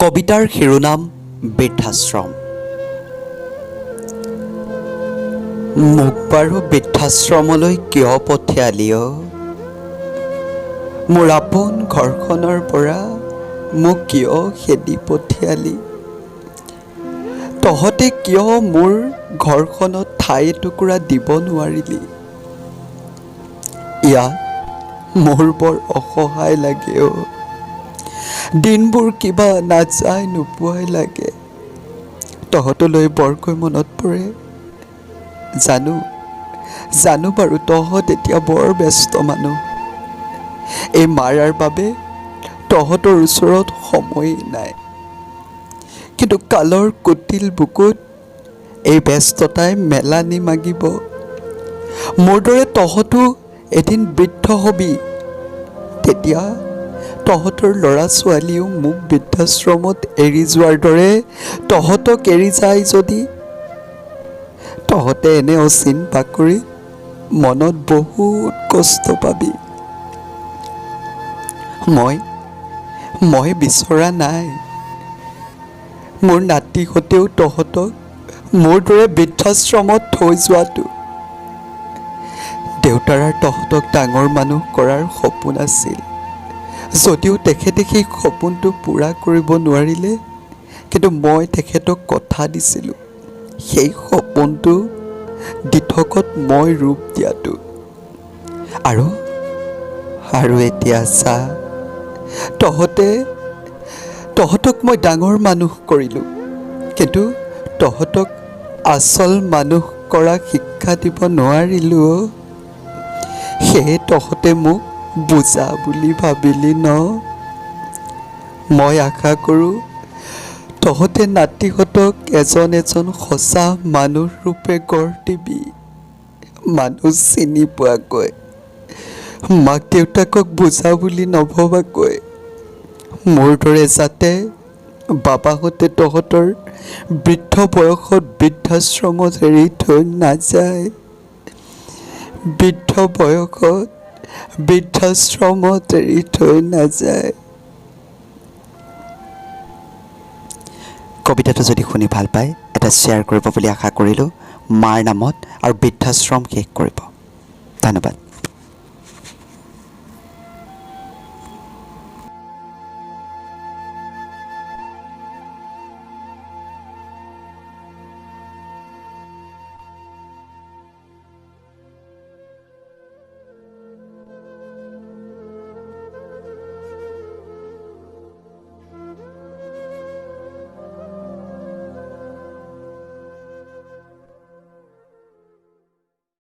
কবিতাৰ শিৰোনাম বৃদ্ধাশ্ৰম। মোক বাৰু বৃদ্ধাশ্ৰমলৈ কিয় পঠিয়ালি অ? মোৰ আপোন ঘৰখনৰ পৰা মোক কিয় খেদি পঠিয়ালি? তহঁতে কিয় মোৰ ঘৰখনত ঠাই এটুকুৰা দিব নোৱাৰিলি? ইয়াত মোৰ বৰ অসহায় লাগে অ। দিনবোৰ কিবা নাযায় নোপোৱাই লাগে। তহঁতলৈ বৰকৈ মনত পৰে। জানো বাৰু তহঁত এতিয়া বৰ ব্যস্ত মানুহ। এই মাৰাৰ বাবে তহঁতৰ ওচৰত সময়েই নাই। কিন্তু কালৰ কুটিল বুকুত এই ব্যস্ততাই মেলানি মাগিব। মোৰ দৰে তহঁতো এদিন বৃদ্ধ হবি। তেতিয়া তহঁতৰ ল'ৰা ছোৱালীও মোক বৃদ্ধাশ্ৰমত এৰি যোৱাৰ দৰে তহঁতক এৰি যায় যদি, তহঁতে এনে অচিন বাকৰিত মনত বহুত কষ্ট পাবি। মই বিচৰা নাই মোৰ নাতিহঁতেও তহঁতক মোৰ দৰে বৃদ্ধাশ্ৰমত থৈ যোৱাটো। দেউতাৰ তহঁতক ডাঙৰ মানুহ কৰাৰ সপোন আছিল। যদিও তেখেতে সেই সপোনটো পূৰা কৰিব নোৱাৰিলে, কিন্তু মই তেখেতক কথা দিছিলোঁ সেই সপোনটো দিঠকত মই ৰূপ দিয়াটো। আৰু এতিয়া চা, তহঁতক মই ডাঙৰ মানুহ কৰিলোঁ, কিন্তু তহঁতক আচল মানুহ কৰা শিক্ষা দিব নোৱাৰিলোঁ। সেয়ে তহঁতে মোক বুজা বুলি ভাবিলি ন? মই আশা কৰোঁ তহঁতে নাতিহঁতক এজন সঁচা মানুহ ৰূপে গঢ় দিবি। মানুহ চিনি পোৱাকৈ, মাক দেউতাকক বুজা বুলি নভবাকৈ। মোৰ দৰে যাতে বাবাহঁতে তহঁতৰ বৃদ্ধ বয়সত বৃদ্ধাশ্ৰমত এৰি থৈ নাযায়। বৃদ্ধ বয়সত বৃদ্ধাশ্ৰমত এৰি থৈ নাযায়। কবিতাটো যদি শুনি ভাল পায়, এটা শ্বেয়াৰ কৰিব বুলি আশা কৰিলোঁ। মাৰ নামত আৰু বৃদ্ধাশ্ৰম শেষ কৰিব। ধন্যবাদ।